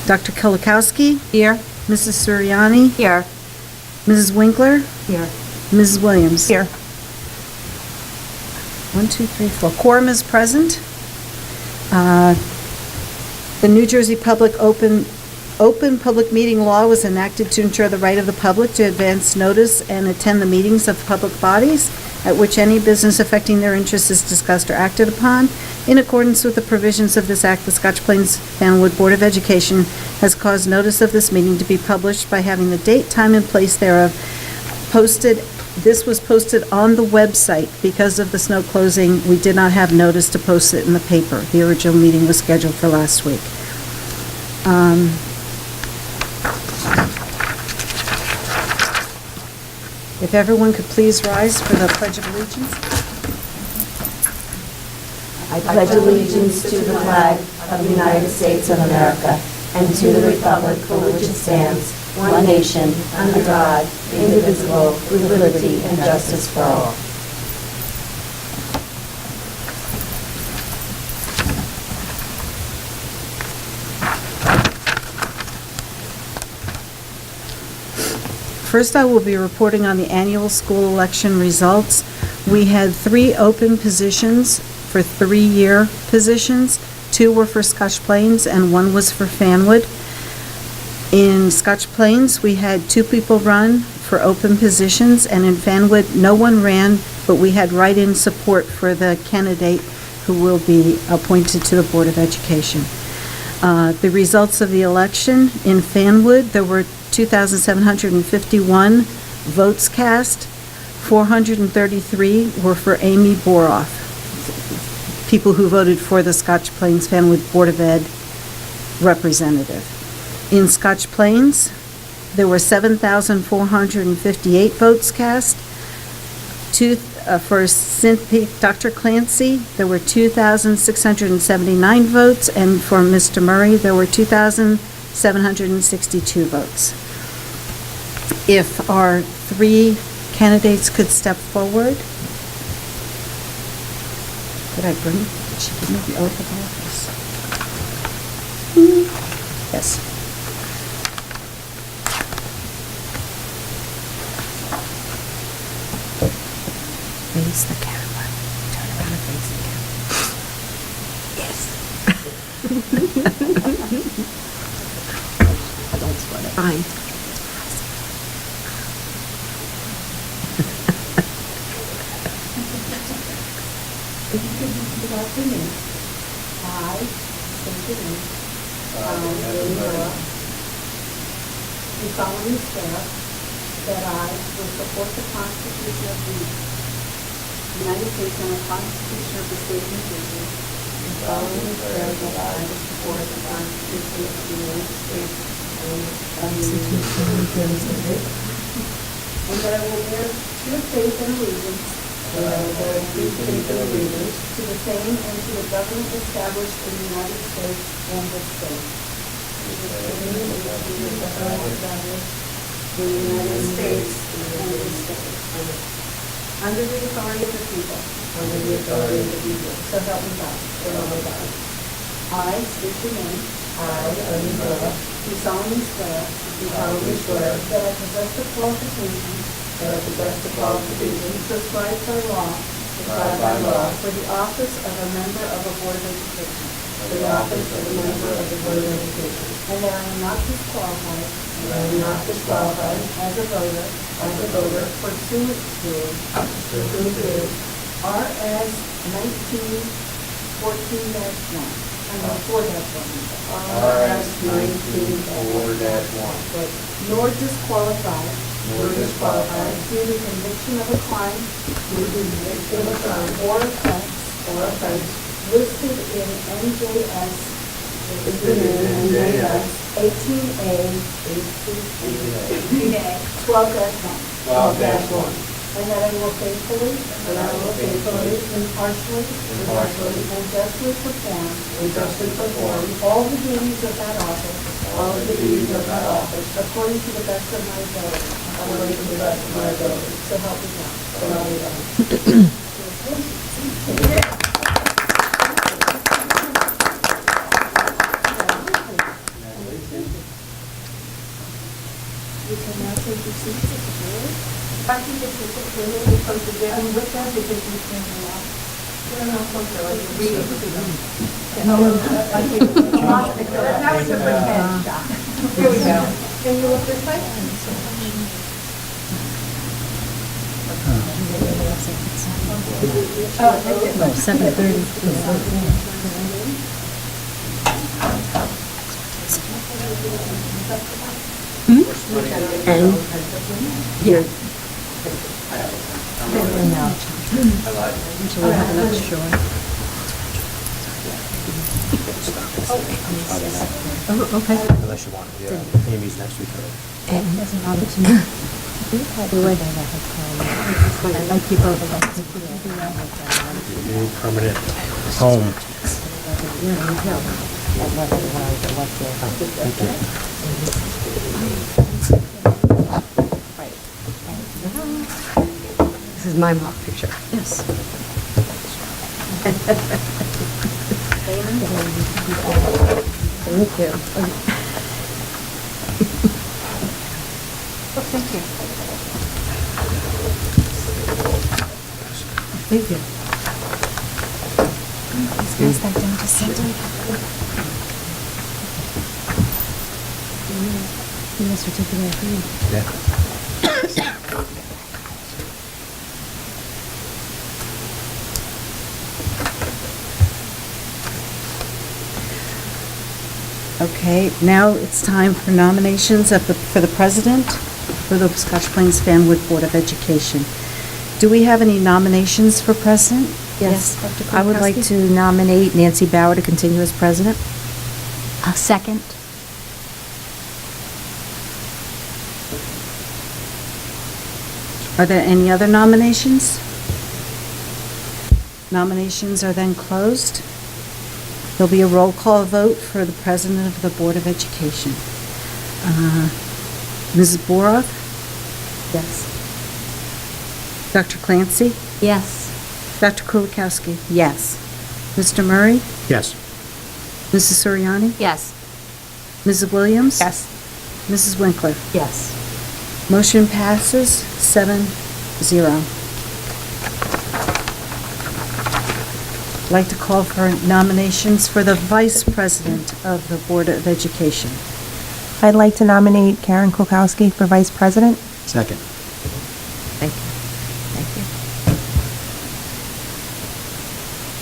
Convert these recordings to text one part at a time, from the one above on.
Dr. Kulikowski, Here. Mrs. Suriani, Here. Mrs. Winkler, Here. Mrs. Williams. Here. 1, 2, 3, 4. Quorum is present. The New Jersey Open Public Meeting Law was enacted to ensure the right of the public to advance notice and attend the meetings of public bodies at which any business affecting their interests is discussed or acted upon. In accordance with the provisions of this act, the Scotch Plains Fanwood Board of Education has caused notice of this meeting to be published by having the date, time, and place thereof posted. This was posted on the website. Because of the snow closing, we did not have notice to post it in the paper. The original meeting was scheduled for last week. If everyone could please rise for the Pledge of Allegiance. I pledge allegiance to the flag of the United States of America and to the republic for which it stands, one nation, under God, indivisible, with liberty and justice for all. First, I will be reporting on the annual school election results. We had 3 open positions for 3-year positions. 2 were for Scotch Plains and 1 was for Fanwood. In Scotch Plains, we had 2 people run for open positions, and in Fanwood, no one ran, but we had write-in support for the candidate who will be appointed to the Board of Education. The results of the election in Fanwood, there were 2,751 votes cast. 433 were for Amy Boroff, people who voted for the Scotch Plains Fanwood Board of Ed representative. In Scotch Plains, there were 7,458 votes cast. For Dr. Clancy, there were 2,679 votes, and for Mr. Murray, there were 2,762 votes. If our 3 candidates could step forward. Did I bring, did she give me the oath of office? Yes. Face the camera. Turn around and face the camera. Yes. Don't sweat it. Fine. If you could repeat after me. I, state your name. I, Lily Murrah, do solemnly swear that I will support the Constitution of the United States and the Constitution of the State of New Jersey. Do solemnly swear that I will support the Constitution of the United States and the Constitution of New Jersey. And that I will bear true faith and allegiance to the same and to the government established in the United States and this state. The United States and this state. Under the authority of the people. So help me God. I state your name. I, Lily Murrah, do solemnly swear that I possess the qualifications prescribed by law for the office of a member of a board of education. And that I am not disqualified as a voter pursuant to RS 1914-1. I know 4-1. RS 19-4-1. Nor disqualified due to conviction of a crime or offense listed in NJS 18A 12-1. And that I will faithfully, impartially, and justly perform all the duties of that office, according to the best of my ability. So help me God. I think it's just really supposed to get with them because we can, they're not supposed to like read it to them. Now we can pretend. Here we go. Can you look this way? No, 7:30. And here. So we have an extra one. Oh, okay. Unless you want, yeah. Amy's next week. I like you both. New permanent home. Thank you. This is my mock picture. Yes. Thank you. Thank you. Thank you. Pass that down to Cindy. You need a certificate of need. Yeah. Okay, now it's time for nominations for the president for the Scotch Plains Fanwood Board of Education. Do we have any nominations for president? Yes, Dr. I would like Kulakowski? to nominate Nancy Bauer to continue as president. A second. Are there any other nominations? Nominations are then closed. There'll be a roll call vote for the president of the Board of Education. Mrs. Boroff? Yes. Dr. Clancy? Yes. Dr. Kulikowski? Yes. Mr. Murray? Yes. Mrs. Soriani? Yes. Mrs. Williams? Yes. Mrs. Winkler? Yes. Motion passes 7-0. I'd like to call for nominations for the vice president of the Board of Education. I'd like to nominate Karen Kulkowski for vice president. Second. Thank you.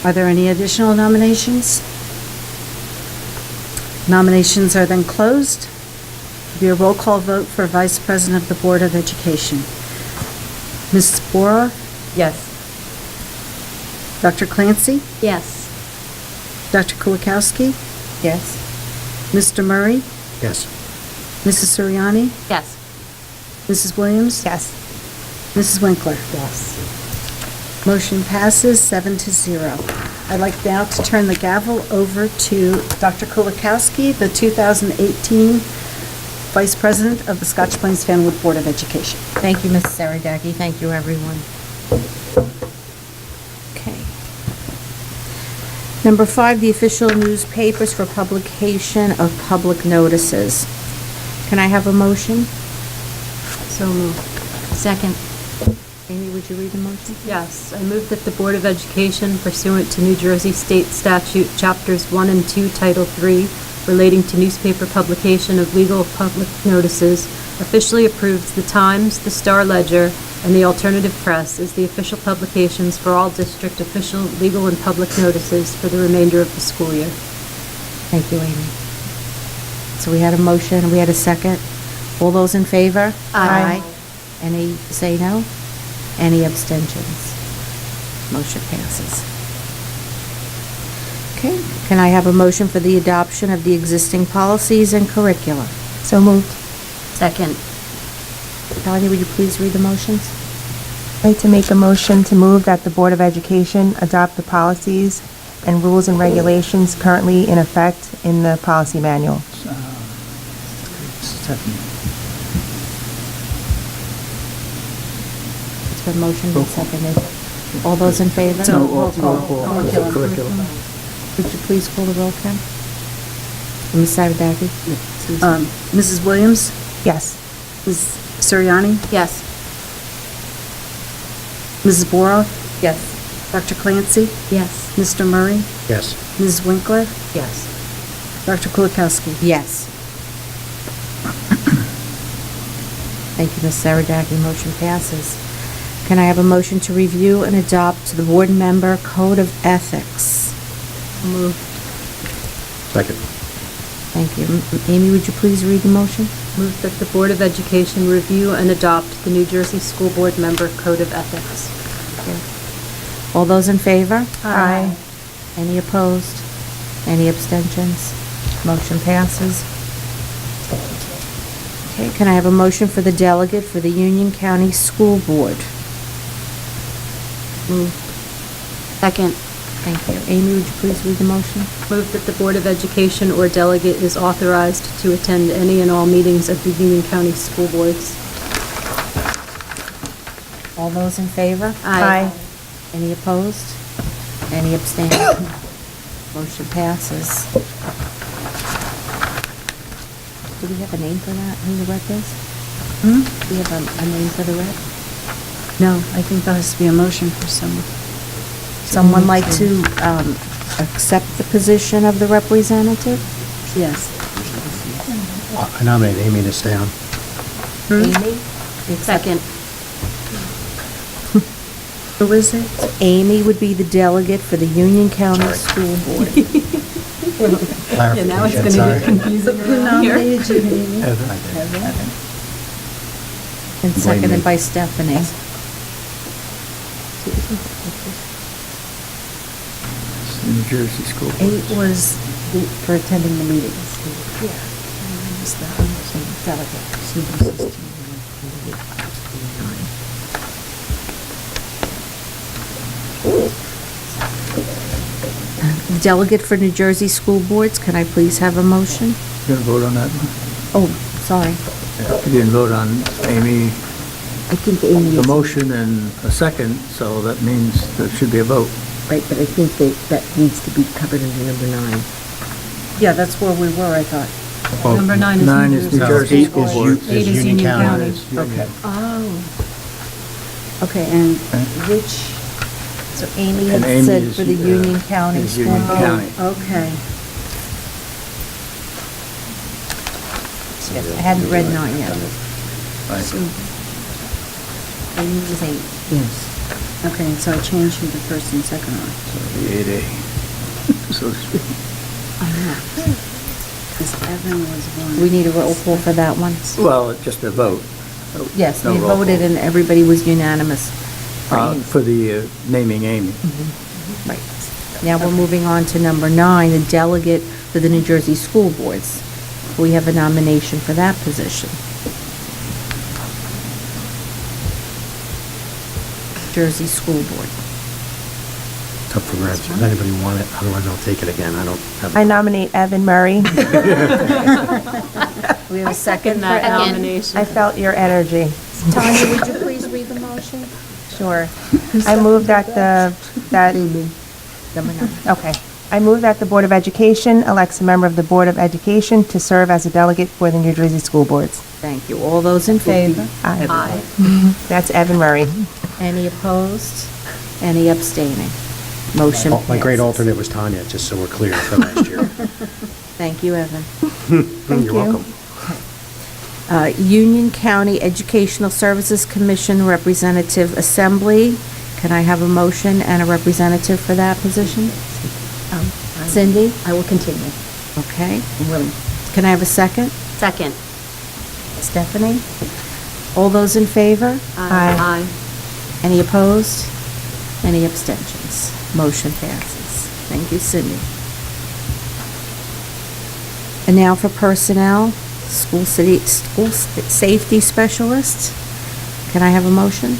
Thank Are there any additional nominations? Nominations are then closed. Be a roll call vote for Vice President of the Board of Education. Mrs. Boroff? you. Yes. Dr. Clancy? Yes. Dr. Kulikowski? Yes. Mr. Murray? Yes. Mrs. Soriani? Yes. Mrs. Williams? Yes. Mrs. Winkler? Yes. Motion passes 7-0. I'd like now to turn the gavel over to Dr. Kulikowski, the 2018 Vice President of the Scotch Plains Fanwood Board of Education. Thank you, Mrs. Saradaki. Thank you, everyone. Okay. Number 5, the official newspapers for publication of public notices. Can I have a motion? So moved. Second. Amy, would you read the motion? Yes, I move that the Board of Education pursuant to New Jersey State Statute, Chapters 1 and 2, Title 3, relating to newspaper publication of legal public notices, officially approves the Times, the Star Ledger, and the Alternative Press as the official publications for all district official, legal, and public notices for the remainder of the school year. Thank you, Amy. So we had a motion, we had a second. All those in favor? Aye. Any say no? Any abstentions? Motion passes. Okay, can I have a motion for the adoption of the existing policies and curricula? So moved. Second. Melanie, would you please read the motions? I'd like to make a motion to move that the Board of Education adopt the policies and rules and regulations currently in effect in the policy manual. It's been motioned and seconded. All those in favor? So, roll call. Curriculum. Would you please call the roll, Ken? Ms. Saradaki? Mrs. Williams? Yes. Ms. Soriani? Yes. Mrs. Boroff? Yes. Dr. Clancy? Yes. Mr. Murray? Yes. Ms. Winkler? Yes. Dr. Kulikowski? Yes. Thank you, Ms. Saradaki. Motion passes. Can I have a motion to review and adopt the board member code of ethics? Move. Second. Thank you. Amy, would you please read the motion? Move that the Board of Education review and adopt the New Jersey School Board Member Code of Ethics. All those in favor? Aye. Any opposed? Any abstentions? Motion passes. Okay, can I have a motion for the delegate for the Union County School Board? Move. Second. Thank you. Amy, would you please read the motion? Move that the Board of Education or delegate is authorized to attend any and all meetings of the Union County School Boards. All those in favor? Aye. Any opposed? Any abstaining? Motion passes. Do we have a name for that, who the rep is? Hmm? Do we have a name for the rep? No, I think there has to be a motion for someone. Someone like to accept the position of the representative? Yes. I nominate Amy to stay on. Amy? Second. Who is it? Amy would be the delegate for the Union County School Board. Yeah, now it's Clarification, going to sorry. get confusing Who around here. nominated you, Amy? Evan, I did. And Blame seconded me. by Stephanie. New Jersey School Board. 8 was for attending the meetings. Delegate for New Jersey School Boards, can I please have a motion? You gonna vote on that one? Oh, sorry. You didn't vote on Amy, I think Amy the is... motion and a second, so that means there should be a vote. Right, but I think that needs to be covered under number 9. Yeah, that's where we were, I thought. Well, Number 9 is New 9 is New Jersey. Jersey Eight School is Board. U- Eight is Union County. Okay. Oh. Okay, and which, so Amy And had Amy said is, for the Union County is School Union Board. County. Okay. Yes, I hadn't read 9 yet. Right. Amy was 8. Yes. Okay, so I changed from the first and second one. The 8A. So to speak. I know. Because Evan was one. We need a roll call for that one? Well, just a vote. Yes, No we roll call. voted and everybody was unanimous. For the naming Amy. Right. Now we're moving on to number 9, the delegate for the New Jersey School Boards. We have a nomination for that position. Jersey School Board. It's up for grabs. If anybody want it, otherwise I'll take it again. I don't have. I nominate Evan Murray. We have a second for That Ellen. nomination. I felt your energy. Tanya, would you please read the motion? Sure. I move that Number 9. okay. I move that the Board of Education elects a member of the Board of Education to serve as a delegate for the New Jersey School Boards. Thank you. All those in favor? Aye. Aye. That's Evan Murray. Any opposed? Any abstaining? Motion Oh, my great passes. alternate was Tanya, just so we're clear for last year. Thank you, Evan. Thank You're you. welcome. Union County Educational Services Commission Representative Assembly. Can I have a motion and a representative for that position? Cindy? I will continue. Okay. Can I have a second? Second. Stephanie? All those in favor? Aye. Any opposed? Any abstentions? Motion passes. Thank you, Cindy. And now for personnel, school safety specialist. Can I have a motion?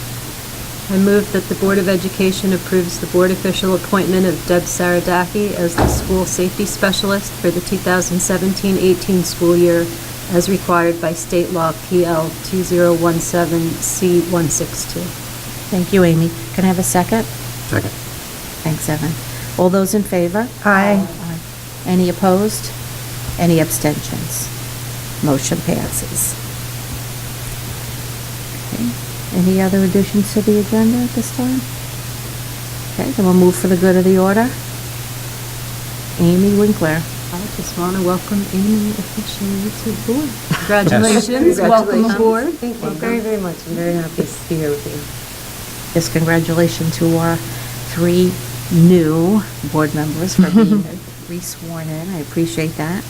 I move that the Board of Education approves the board official appointment of Deb Saradaki as the school safety specialist for the 2017-18 school year as required by state law PL 2017C162. Thank you, Amy. Can I have a second? Second. Thanks, Evan. All those in favor? Aye. Any opposed? Any abstentions? Motion passes. Okay. Any other additions to the agenda at this time? Okay, then we'll move for the good of the order. Amy Winkler. I just want to welcome Amy officially to the board. Congratulations, welcome aboard. Thank you very, very much. I'm very happy to be here with you. Yes, congratulations to our 3 new board members for being re-sworn in. I appreciate that.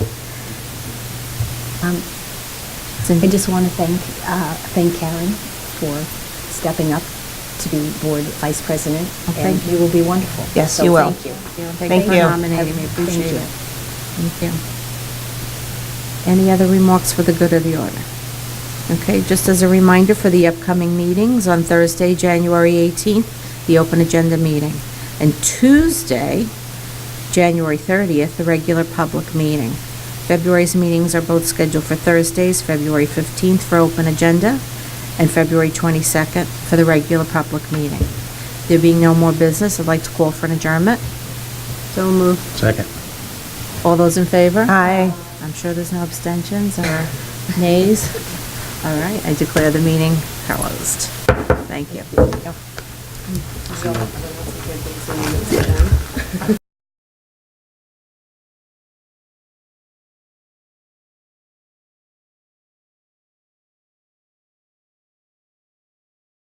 I just want to thank Karen for stepping up to be board vice president, and you will be wonderful. Yes, So you will. Thank you. Thank for you. nominating me, appreciate Thank you. it. Thank you. Any other remarks for the good of the order? Okay, just as a reminder for the upcoming meetings, on Thursday, January 18th, the open agenda meeting, and Tuesday, January 30th, the regular public meeting. February's meetings are both scheduled for Thursdays, February 15th for open agenda, and February 22nd for the regular public meeting. There being no more business, I'd like to call for an adjournment. So moved. Second. All those in favor? Aye. I'm sure there's no abstentions or nays. All right, I declare the meeting closed. Thank you.